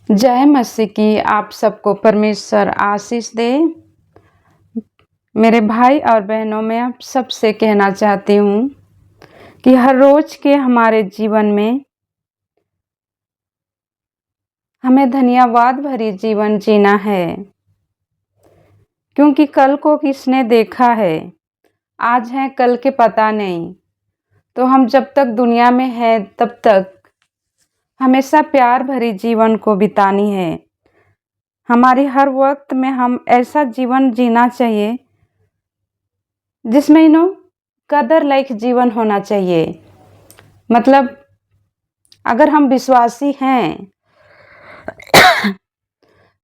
जय मसीह की आप सबको परमेश्वर आशीष दे। मेरे भाई और बहनों में आप सबसे कहना चाहती हूँ कि हर रोज के हमारे जीवन में हमें धन्यवाद भरी जीवन जीना है, क्योंकि कल को किसने देखा है। आज है कल के पता नहीं। तो हम जब तक दुनिया में हैं तब तक हमेशा प्यार भरी जीवन को बितानी है। हमारे हर वक्त में हम ऐसा जीवन जीना चाहिए जिसमें कदर लायक जीवन होना चाहिए। मतलब अगर हम विश्वासी हैं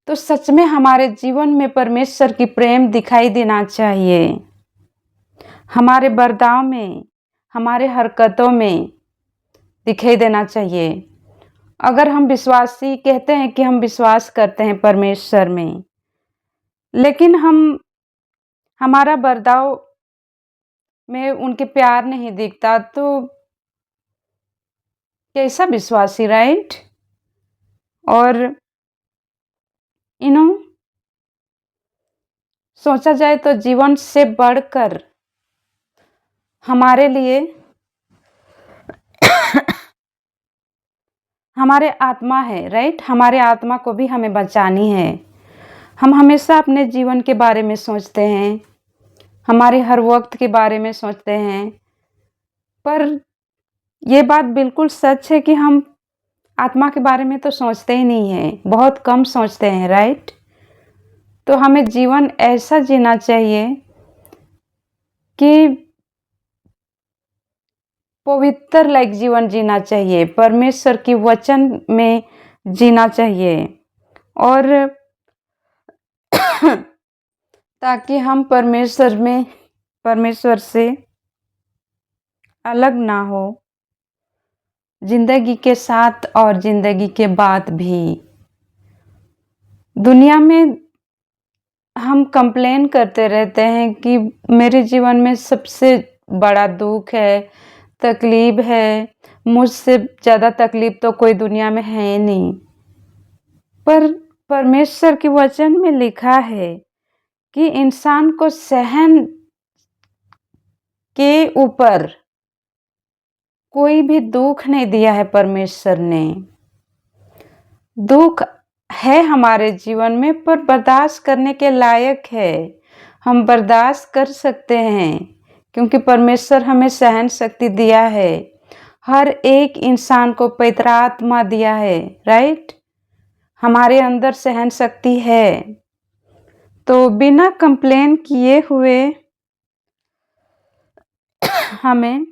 तो सच में हमारे जीवन में परमेश्वर की प्रेम दिखाई देना चाहिए। हमारे बर्ताव में, हमारे हरकतों में दिखाई देना चाहिए। अगर हम विश्वासी कहते हैं कि हम विश्वास करते हैं परमेश्वर में, लेकिन हमारा बर्ताव में उनके प्यार नहीं दिखता, तो कैसा विश्वासी, राइट। और सोचा जाए तो जीवन से बढ़कर हमारे लिए हमारे आत्मा है, राइट। हमारे आत्मा को भी हमें बचानी है। हम हमेशा अपने जीवन के बारे में सोचते हैं, हमारे हर वक्त के बारे में सोचते हैं, पर यह बात बिल्कुल सच है कि हम आत्मा के बारे में तो सोचते ही नहीं हैं, बहुत कम सोचते हैं, राइट। तो हमें जीवन ऐसा जीना चाहिए कि पवित्र लायक जीवन जीना चाहिए, परमेश्वर की वचन में जीना चाहिए, और ताकि हम परमेश्वर से अलग ना हो, जिंदगी के साथ और जिंदगी के बाद भी। दुनिया में हम कंप्लेन करते रहते हैं कि मेरे जीवन में सबसे बड़ा दुख है, तकलीफ है, मुझसे ज़्यादा तकलीफ तो कोई दुनिया में है नहीं। पर परमेश्वर के वचन में लिखा है कि इंसान को सहन के ऊपर कोई भी दुख नहीं दिया है परमेश्वर ने। दुख है हमारे जीवन में, पर बर्दाश्त करने के लायक है। हम बर्दाश्त कर सकते हैं, क्योंकि परमेश्वर हमें सहन शक्ति दिया है। हर एक इंसान को पवित्र आत्मा दिया है, राइट। हमारे अंदर सहन शक्ति है। तो बिना कंप्लेन किए हुए हमें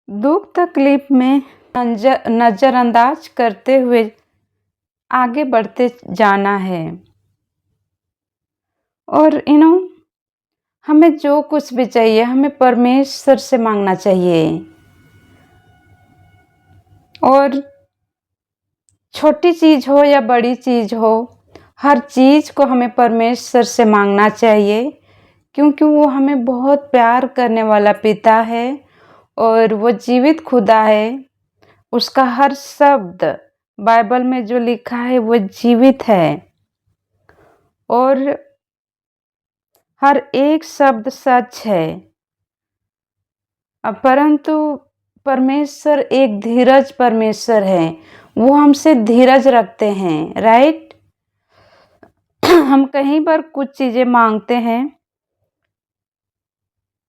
दुख तकलीफ में नज़रअंदाज करते हुए आगे बढ़ते जाना है। और हमें जो कुछ भी चाहिए हमें परमेश्वर से मांगना चाहिए, और छोटी चीज़ हो या बड़ी चीज़ हो, हर चीज़ को हमें परमेश्वर से मांगना चाहिए, क्योंकि वो हमें बहुत प्यार करने वाला पिता है और वो जीवित खुदा है। उसका हर शब्द बाइबल में जो लिखा है वो जीवित है, और हर एक शब्द सच है। परंतु परमेश्वर एक धीरज परमेश्वर है, वो हमसे धीरज रखते हैं, राइट। हम कहीं पर कुछ चीज़ें मांगते हैं,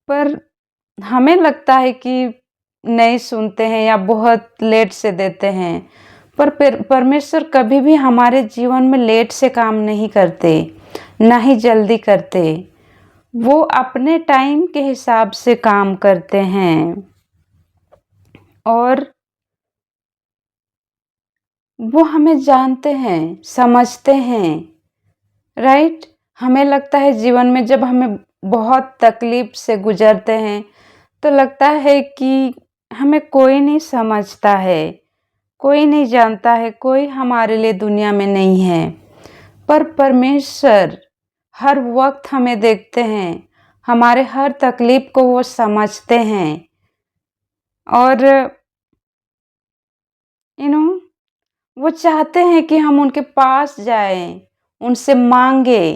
पर हमें लगता है कि नहीं सुनते हैं या बहुत लेट से देते हैं, पर परमेश्वर कभी भी हमारे जीवन में लेट से काम नहीं करते, ना ही जल्दी करते। वो अपने टाइम के हिसाब से काम करते हैं, और वो हमें जानते हैं, समझते हैं, राइट। हमें लगता है जीवन में जब हमें बहुत तकलीफ से गुजरते हैं तो लगता है कि हमें कोई नहीं समझता है, कोई नहीं जानता है, कोई हमारे लिए दुनिया में नहीं है। पर परमेश्वर हर वक्त हमें देखते हैं, हमारे हर तकलीफ को वो समझते हैं, और वो चाहते हैं कि हम उनके पास जाएं, उनसे मांगे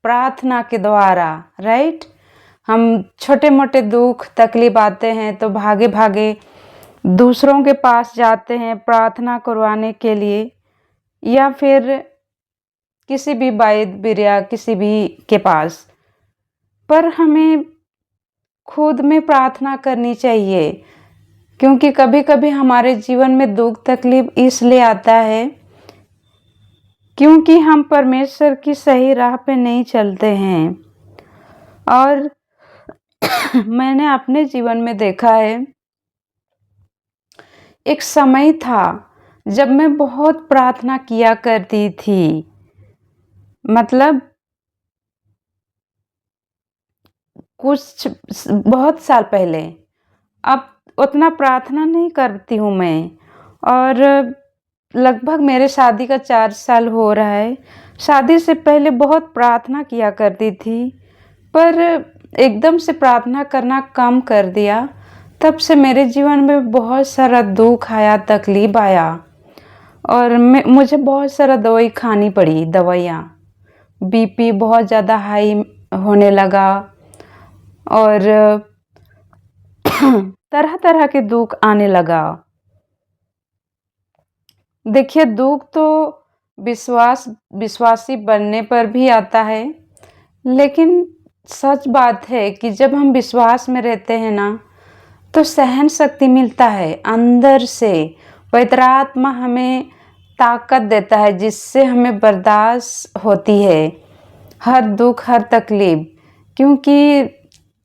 प्रार्थना के द्वारा, राइट। हम छोटे मोटे दुख तकलीफ आते हैं तो भागे भागे दूसरों के पास जाते हैं प्रार्थना करवाने के लिए, या फिर किसी भी वैद्य बिरिया किसी भी के पास। पर हमें खुद में प्रार्थना करनी चाहिए, क्योंकि कभी कभी हमारे जीवन में दुख तकलीफ इसलिए आता है क्योंकि हम परमेश्वर की सही राह पे नहीं चलते हैं। और मैंने अपने जीवन में देखा है, एक समय था जब मैं बहुत प्रार्थना किया करती थी, मतलब कुछ बहुत साल पहले। अब उतना प्रार्थना नहीं करती हूँ मैं, और लगभग मेरे शादी का 4 साल हो रहा है। शादी से पहले बहुत प्रार्थना किया करती थी, पर एकदम से प्रार्थना करना कम कर दिया। तब से मेरे जीवन में बहुत सारा दुख आया, तकलीफ आया, और मुझे बहुत सारा दवाई खानी पड़ी, दवाइयाँ। बीपी बहुत ज़्यादा हाई होने लगा, और तरह तरह के दुख आने लगा। देखिए, दुख तो विश्वासी बनने पर भी आता है, लेकिन सच बात है कि जब हम विश्वास में रहते हैं ना, तो सहन शक्ति मिलता है अंदर से। पवित्र आत्मा हमें ताकत देता है, जिससे हमें बर्दाश्त होती है हर दुख हर तकलीफ। क्योंकि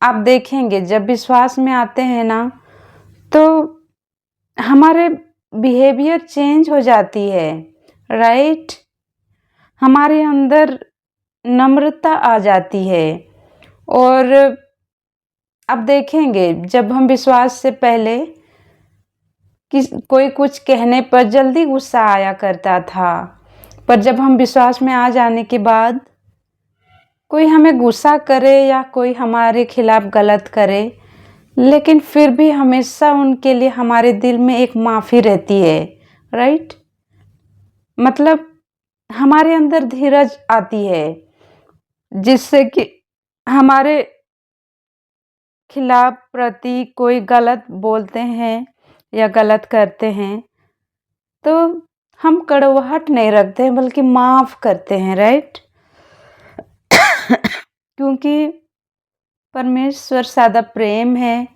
आप देखेंगे, जब विश्वास में आते हैं ना, तो हमारे बिहेवियर चेंज हो जाती है, राइट। हमारे अंदर नम्रता आ जाती है। और अब देखेंगे, जब हम विश्वास से पहले कि कोई कुछ कहने पर जल्दी गुस्सा आया करता था, पर जब हम विश्वास में आ जाने के बाद कोई हमें गुस्सा करे या कोई हमारे खिलाफ गलत करे, लेकिन फिर भी हमेशा उनके लिए हमारे दिल में एक माफ़ी रहती है, राइट। मतलब हमारे अंदर धीरज आती है, जिससे कि हमारे खिलाफ प्रति कोई गलत बोलते हैं या गलत करते हैं तो हम कड़वाहट नहीं रखते हैं, बल्कि माफ़ करते हैं, राइट। क्योंकि परमेश्वर सदा प्रेम है,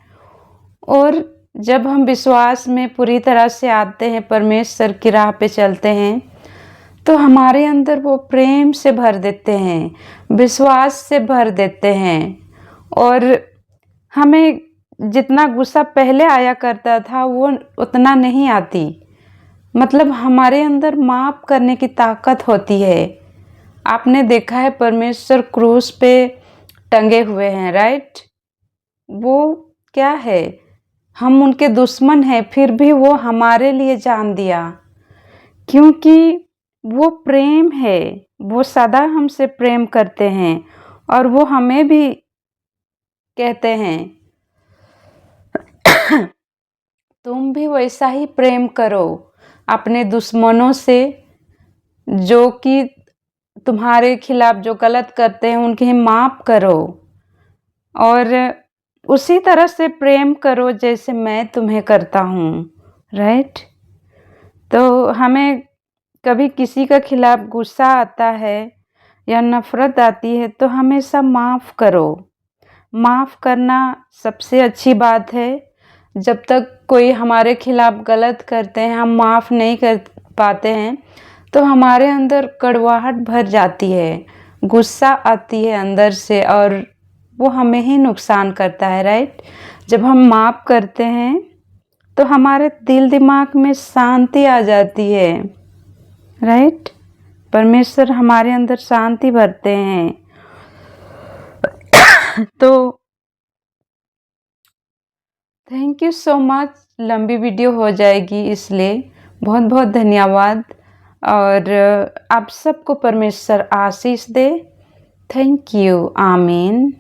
और जब हम विश्वास में पूरी तरह से आते हैं, परमेश्वर की राह पे चलते हैं, तो हमारे अंदर वो प्रेम से भर देते हैं, विश्वास से भर देते हैं। और हमें जितना गुस्सा पहले आया करता था वो उतना नहीं आती। मतलब हमारे अंदर माफ़ करने की ताकत होती है। आपने देखा है, परमेश्वर क्रूस पे टंगे हुए हैं, राइट। वो क्या है, हम उनके दुश्मन हैं, फिर भी वो हमारे लिए जान दिया, क्योंकि वो प्रेम है। वो सदा हमसे प्रेम करते हैं, और वो हमें भी कहते हैं तुम भी वैसा ही प्रेम करो अपने दुश्मनों से, जो कि तुम्हारे खिलाफ जो गलत करते हैं उनके माफ़ करो, और उसी तरह से प्रेम करो जैसे मैं तुम्हें करता हूँ, राइट। तो हमें कभी किसी का खिलाफ गुस्सा आता है या नफ़रत आती है तो हमेशा माफ़ करो। माफ़ करना सबसे अच्छी बात है। जब तक कोई हमारे खिलाफ गलत करते हैं, हम माफ़ नहीं कर पाते हैं, तो हमारे अंदर कड़वाहट भर जाती है, गुस्सा आती है अंदर से, और वो हमें ही नुकसान करता है, राइट। जब हम माफ़ करते हैं तो हमारे दिल दिमाग में शांति आ जाती है, राइट। परमेश्वर हमारे अंदर शांति भरते हैं। तो थैंक यू सो मच। लंबी वीडियो हो जाएगी, इसलिए बहुत बहुत धन्यवाद, और आप सबको परमेश्वर आशीष दे। Thank you. आमीन।